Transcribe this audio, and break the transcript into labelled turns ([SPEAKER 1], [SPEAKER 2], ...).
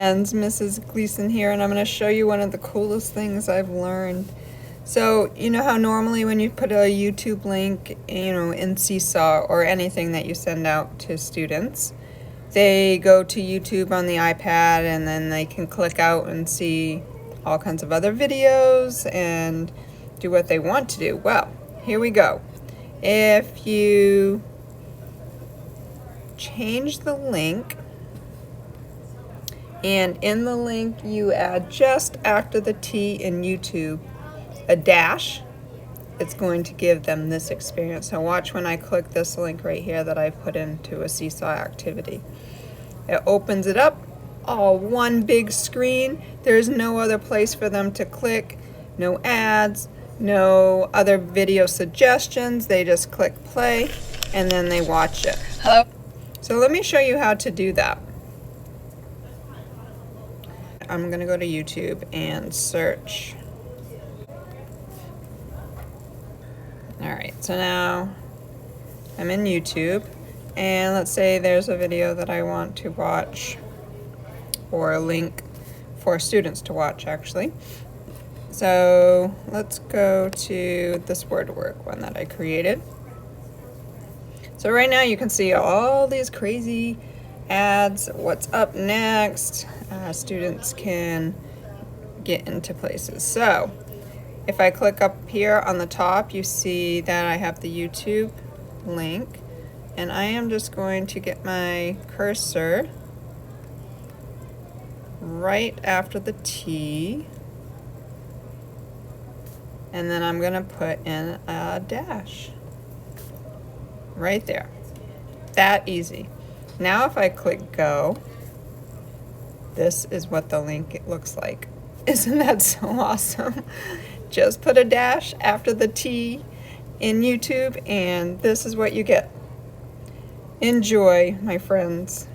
[SPEAKER 1] And Mrs. Gleason here, and I'm going to show you one of the coolest things I've learned. So, you know how normally when you put a YouTube link, in Seesaw or anything that you send out to students, they go to YouTube on the iPad and then they can click out and see all kinds of other videos and do what they want to do. Well, here we go. If you change the link, and in the link you add just after the T in YouTube a dash, it's going to give them this experience. So watch when I click this link right here that I've put into a Seesaw activity. It opens it up, all one big screen. There's no other place for them to click, no ads, no other video suggestions. They just click play and then they watch it.
[SPEAKER 2] Hello.
[SPEAKER 1] So let me show you how to do that. I'm going to go to YouTube and search. Alright, so now I'm in YouTube, and let's say there's a video that I want to watch, or a link for students to watch actually. So let's go to this word work one that I created. So right now you can see all these crazy ads, what's up next. Students can get into places. So if I click up here on the top, you see that I have the YouTube link, and I am just going to get my cursor right after the T, and then I'm going to put in a dash right there. That easy. Now if I click go, this is what the link looks like. Isn't that so awesome? Just put a dash after the T in YouTube and this is what you get. Enjoy, my friends.